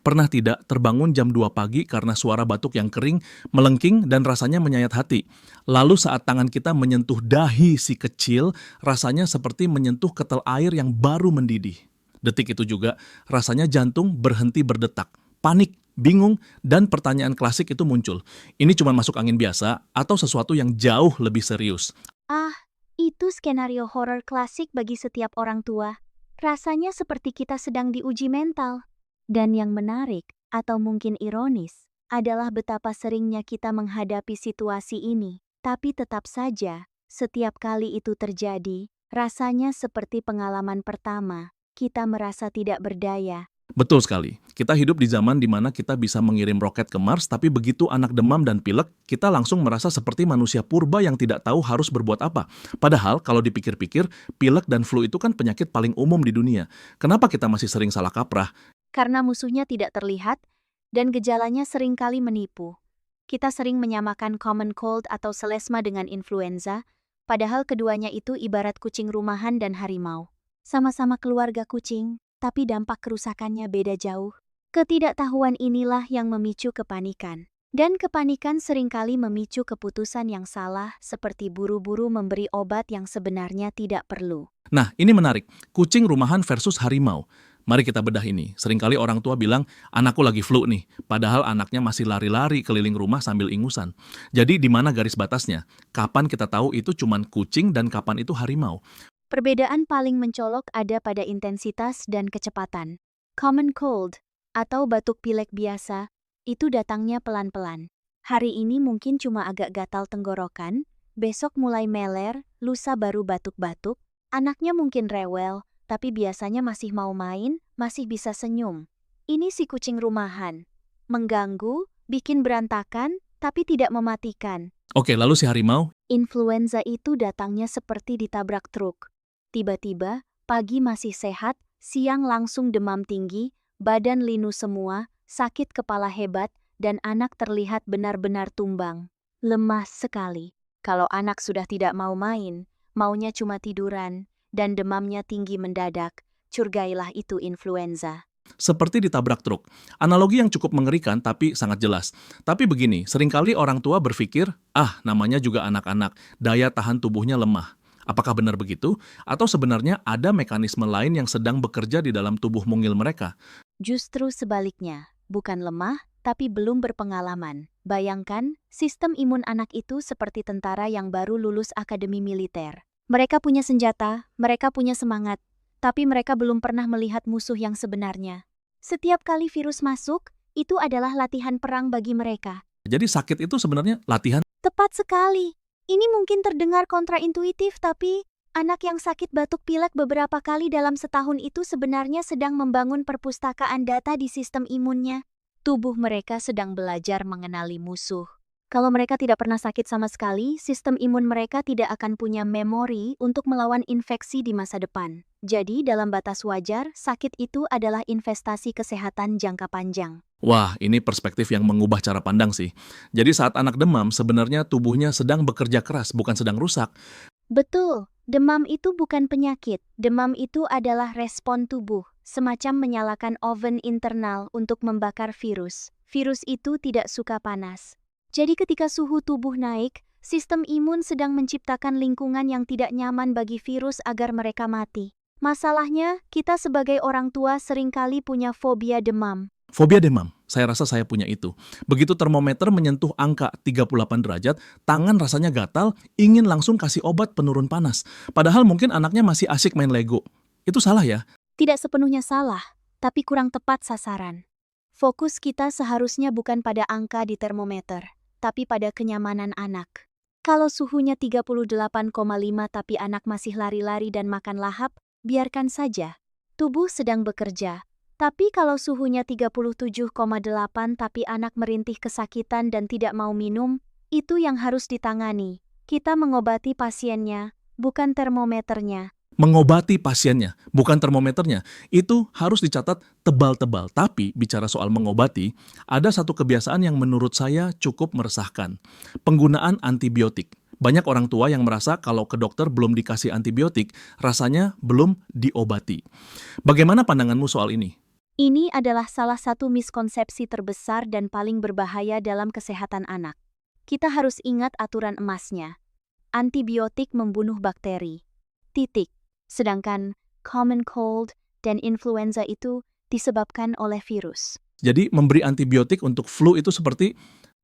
Pernah tidak terbangun jam 2 pagi karena suara batuk yang kering, melengking, dan rasanya menyayat hati? Lalu saat tangan kita menyentuh dahi si kecil, rasanya seperti menyentuh ketel air yang baru mendidih. Detik itu juga, rasanya jantung berhenti berdetak. Panik, bingung, dan pertanyaan klasik itu muncul. Ini cuma masuk angin biasa atau sesuatu yang jauh lebih serius? Ah, itu skenario horor klasik bagi setiap orang tua. Rasanya seperti kita sedang diuji mental. Dan yang menarik, atau mungkin ironis, adalah betapa seringnya kita menghadapi situasi ini. Tapi tetap saja, setiap kali itu terjadi, rasanya seperti pengalaman pertama. Kita merasa tidak berdaya. Betul sekali. Kita hidup di zaman di mana kita bisa mengirim roket ke Mars, tapi begitu anak demam dan pilek, kita langsung merasa seperti manusia purba yang tidak tahu harus berbuat apa. Padahal kalau dipikir-pikir, pilek dan flu itu kan penyakit paling umum di dunia. Kenapa kita masih sering salah kaprah? Karena musuhnya tidak terlihat, dan gejalanya seringkali menipu. Kita sering menyamakan common cold atau selesma dengan influenza, padahal keduanya itu ibarat kucing rumahan dan harimau. Sama-sama keluarga kucing, tapi dampak kerusakannya beda jauh. Ketidaktahuan inilah yang memicu kepanikan. Dan kepanikan seringkali memicu keputusan yang salah, seperti buru-buru memberi obat yang sebenarnya tidak perlu. Nah, ini menarik. Kucing rumahan versus harimau. Mari kita bedah ini. Seringkali orang tua bilang, anakku lagi flu nih. Padahal anaknya masih lari-lari keliling rumah sambil ingusan. Jadi di mana garis batasnya? Kapan kita tahu itu cuman kucing dan kapan itu harimau? Perbedaan paling mencolok ada pada intensitas dan kecepatan. Common cold, atau batuk pilek biasa, itu datangnya pelan-pelan. Hari ini mungkin cuma agak gatal tenggorokan, besok mulai meler, lusa baru batuk-batuk, anaknya mungkin rewel, tapi biasanya masih mau main, masih bisa senyum. Ini si kucing rumahan. Mengganggu, bikin berantakan, tapi tidak mematikan. Oke, lalu si harimau? Influenza itu datangnya seperti ditabrak truk. Tiba-tiba, pagi masih sehat, siang langsung demam tinggi, badan linu semua, sakit kepala hebat, dan anak terlihat benar-benar tumbang. Lemah sekali. Kalau anak sudah tidak mau main, maunya cuma tiduran, dan demamnya tinggi mendadak, curgailah itu influenza. Seperti ditabrak truk. Analogi yang cukup mengerikan tapi sangat jelas. Tapi begini, seringkali orang tua berpikir, namanya juga anak-anak, daya tahan tubuhnya lemah. Apakah benar begitu? Atau sebenarnya ada mekanisme lain yang sedang bekerja di dalam tubuh mungil mereka? Justru sebaliknya, bukan lemah, tapi belum berpengalaman. Bayangkan, sistem imun anak itu seperti tentara yang baru lulus akademi militer. Mereka punya senjata, mereka punya semangat, tapi mereka belum pernah melihat musuh yang sebenarnya. Setiap kali virus masuk, itu adalah latihan perang bagi mereka. Jadi sakit itu sebenarnya latihan. Tepat sekali. Ini mungkin terdengar kontraintuitif, tapi anak yang sakit batuk pilek beberapa kali dalam setahun itu sebenarnya sedang membangun perpustakaan data di sistem imunnya. Tubuh mereka sedang belajar mengenali musuh. Kalau mereka tidak pernah sakit sama sekali, sistem imun mereka tidak akan punya memori untuk melawan infeksi di masa depan. Jadi, dalam batas wajar, sakit itu adalah investasi kesehatan jangka panjang. Wah, ini perspektif yang mengubah cara pandang sih. Jadi saat anak demam, sebenarnya tubuhnya sedang bekerja keras, bukan sedang rusak. Betul, demam itu bukan penyakit. Demam itu adalah respon tubuh, semacam menyalakan oven internal untuk membakar virus. Virus itu tidak suka panas. Jadi ketika suhu tubuh naik, sistem imun sedang menciptakan lingkungan yang tidak nyaman bagi virus agar mereka mati. Masalahnya, kita sebagai orang tua seringkali punya fobia demam. Fobia demam, saya rasa saya punya itu. Begitu termometer menyentuh angka 38 derajat, tangan rasanya gatal, ingin langsung kasih obat penurun panas. Padahal mungkin anaknya masih asik main Lego. Itu salah ya? Tidak sepenuhnya salah, tapi kurang tepat sasaran. Fokus kita seharusnya bukan pada angka di termometer, tapi pada kenyamanan anak. Kalau suhunya 38,5 tapi anak masih lari-lari dan makan lahap, biarkan saja. Tubuh sedang bekerja. Tapi kalau suhunya 37,8 tapi anak merintih kesakitan dan tidak mau minum, itu yang harus ditangani. Kita mengobati pasiennya, bukan termometernya. Mengobati pasiennya, bukan termometernya. Itu harus dicatat tebal-tebal. Tapi bicara soal mengobati, ada satu kebiasaan yang menurut saya cukup meresahkan. Penggunaan antibiotik. Banyak orang tua yang merasa kalau ke dokter belum dikasih antibiotik, rasanya belum diobati. Bagaimana pandanganmu soal ini? Ini adalah salah satu miskonsepsi terbesar dan paling berbahaya dalam kesehatan anak. Kita harus ingat aturan emasnya. Antibiotik membunuh bakteri. Titik. Sedangkan common cold dan influenza itu disebabkan oleh virus. Jadi memberi antibiotik untuk flu itu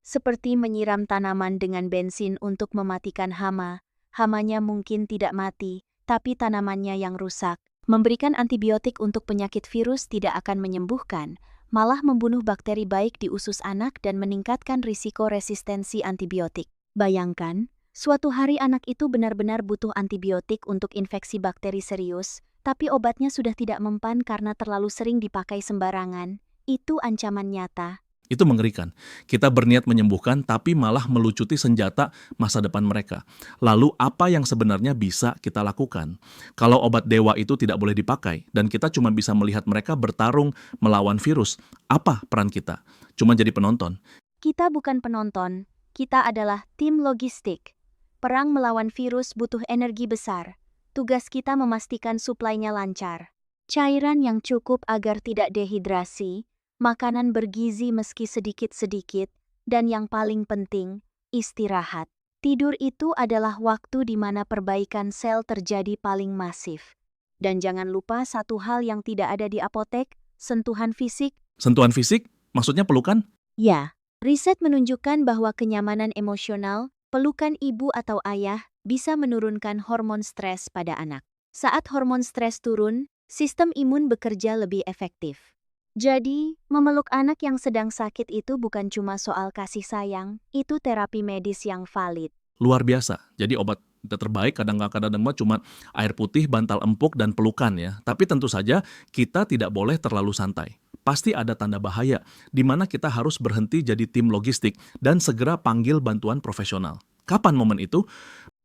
Seperti menyiram tanaman dengan bensin untuk mematikan hama. Hamanya mungkin tidak mati, tapi tanamannya yang rusak. Memberikan antibiotik untuk penyakit virus tidak akan menyembuhkan, malah membunuh bakteri baik di usus anak dan meningkatkan risiko resistensi antibiotik. Bayangkan, suatu hari anak itu benar-benar butuh antibiotik untuk infeksi bakteri serius, tapi obatnya sudah tidak mempan karena terlalu sering dipakai sembarangan. Itu ancaman nyata. itu mengerikan. Kita berniat menyembuhkan tapi malah melucuti senjata masa depan mereka. Lalu apa yang sebenarnya bisa kita lakukan? Kalau obat dewa itu tidak boleh dipakai dan kita cuma bisa melihat mereka bertarung melawan virus, apa peran kita? Cuma jadi penonton. Kita bukan penonton, kita adalah tim logistik. Perang melawan virus butuh energi besar. Tugas kita memastikan suplainya lancar. Cairan yang cukup agar tidak dehidrasi, makanan bergizi meski sedikit-sedikit, dan yang paling penting, istirahat. Tidur itu adalah waktu di mana perbaikan sel terjadi paling masif. Dan jangan lupa satu hal yang tidak ada di apotek, sentuhan fisik. Sentuhan fisik? Maksudnya pelukan? Ya, riset menunjukkan bahwa kenyamanan emosional, pelukan ibu atau ayah, bisa menurunkan hormon stres pada anak. Saat hormon stres turun, sistem imun bekerja lebih efektif. Jadi, memeluk anak yang sedang sakit itu bukan cuma soal kasih sayang, itu terapi medis yang valid. Luar biasa. Jadi obat terbaik kadang-kadang cuma air putih, bantal empuk, dan pelukan ya. Tapi tentu saja kita tidak boleh terlalu santai. Pasti ada tanda bahaya, di mana kita harus berhenti jadi tim logistik dan segera panggil bantuan profesional. Kapan momen itu?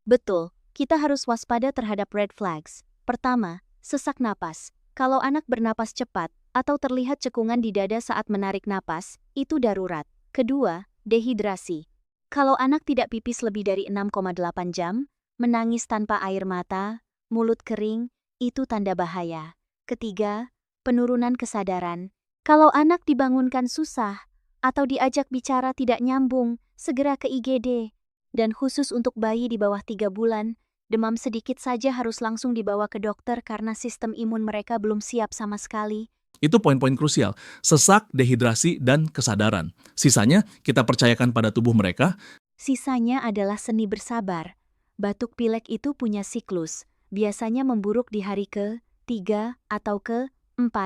Betul, kita harus waspada terhadap red flags. Pertama, sesak napas. Kalau anak bernapas cepat atau terlihat cekungan di dada saat menarik napas, itu darurat. Kedua, dehidrasi. Kalau anak tidak pipis lebih dari 6,8 jam, menangis tanpa air mata, mulut kering, itu tanda bahaya. Ketiga, penurunan kesadaran. Kalau anak dibangunkan susah atau diajak bicara tidak nyambung, segera ke IGD. Dan khusus untuk bayi di bawah 3 bulan, demam sedikit saja harus langsung dibawa ke dokter karena sistem imun mereka belum siap sama sekali. Itu poin-poin krusial, sesak, dehidrasi, dan kesadaran. Sisanya kita percayakan pada tubuh mereka. Sisanya adalah seni bersabar. Batuk pilek itu punya siklus, biasanya memburuk di hari ke-3 atau ke-4,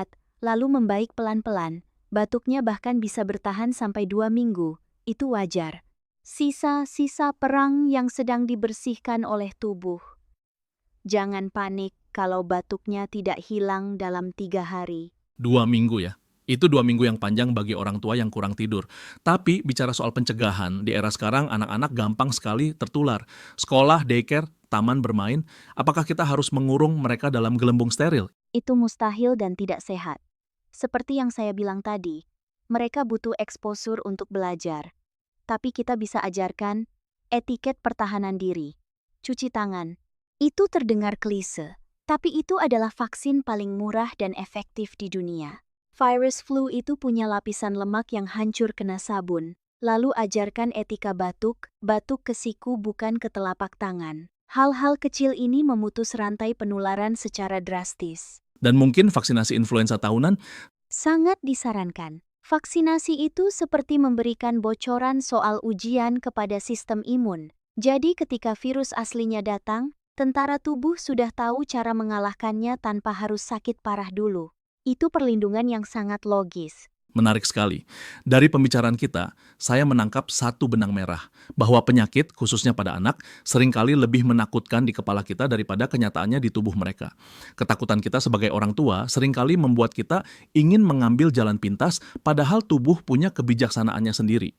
lalu membaik pelan-pelan. Batuknya bahkan bisa bertahan sampai 2 minggu, itu wajar. Sisa-sisa perang yang sedang dibersihkan oleh tubuh. Jangan panik kalau batuknya tidak hilang dalam 3 hari. 2 minggu ya. Itu 2 minggu yang panjang bagi orang tua yang kurang tidur. Tapi bicara soal pencegahan, di era sekarang anak-anak gampang sekali tertular. Sekolah, daycare, taman bermain, apakah kita harus mengurung mereka dalam gelembung steril? Itu mustahil dan tidak sehat. Seperti yang saya bilang tadi, mereka butuh exposure untuk belajar. Tapi kita bisa ajarkan etiket pertahanan diri. Cuci tangan. Itu terdengar klise, tapi itu adalah vaksin paling murah dan efektif di dunia. Virus flu itu punya lapisan lemak yang hancur kena sabun. Lalu ajarkan etika batuk ke siku bukan ke telapak tangan. Hal-hal kecil ini memutus rantai penularan secara drastis. Dan mungkin vaksinasi influenza tahunan? Sangat disarankan. Vaksinasi itu seperti memberikan bocoran soal ujian kepada sistem imun. Jadi ketika virus aslinya datang, tentara tubuh sudah tahu cara mengalahkannya tanpa harus sakit parah dulu. Itu perlindungan yang sangat logis. Menarik sekali. Dari pembicaraan kita, saya menangkap satu benang merah, bahwa penyakit, khususnya pada anak, seringkali lebih menakutkan di kepala kita daripada kenyataannya di tubuh mereka. Ketakutan kita sebagai orang tua seringkali membuat kita ingin mengambil jalan pintas, padahal tubuh punya kebijaksanaannya sendiri.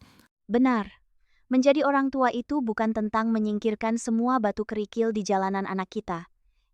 Benar. Menjadi orang tua itu bukan tentang menyingkirkan semua batu kerikil di jalanan anak kita.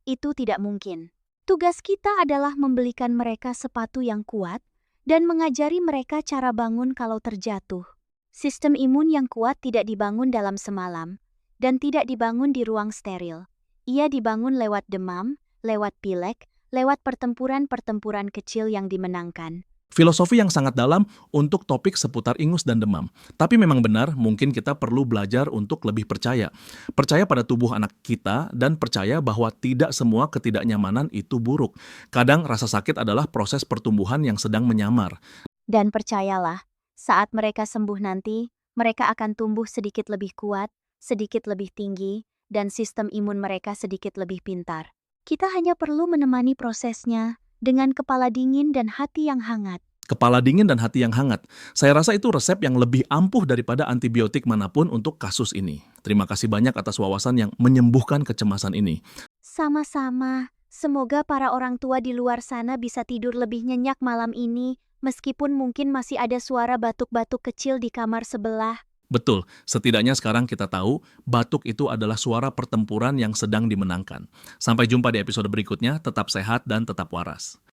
Itu tidak mungkin. Tugas kita adalah membelikan mereka sepatu yang kuat, dan mengajari mereka cara bangun kalau terjatuh. Sistem imun yang kuat tidak dibangun dalam semalam, dan tidak dibangun di ruang steril. Ia dibangun lewat demam, lewat pilek, lewat pertempuran-pertempuran kecil yang dimenangkan. Filosofi yang sangat dalam untuk topik seputar ingus dan demam. Tapi memang benar, mungkin kita perlu belajar untuk lebih percaya. Percaya pada tubuh anak kita dan percaya bahwa tidak semua ketidaknyamanan itu buruk. Kadang rasa sakit adalah proses pertumbuhan yang sedang menyamar. Dan percayalah, saat mereka sembuh nanti, mereka akan tumbuh sedikit lebih kuat, sedikit lebih tinggi, dan sistem imun mereka sedikit lebih pintar. Kita hanya perlu menemani prosesnya dengan kepala dingin dan hati yang hangat. Kepala dingin dan hati yang hangat. Saya rasa itu resep yang lebih ampuh daripada antibiotik manapun untuk kasus ini. Terima kasih banyak atas wawasan yang menyembuhkan kecemasan ini. Sama-sama, semoga para orang tua di luar sana bisa tidur lebih nyenyak malam ini, meskipun mungkin masih ada suara batuk-batuk kecil di kamar sebelah. Betul, setidaknya sekarang kita tahu batuk itu adalah suara pertempuran yang sedang dimenangkan. Sampai jumpa di episode berikutnya, tetap sehat dan tetap waras.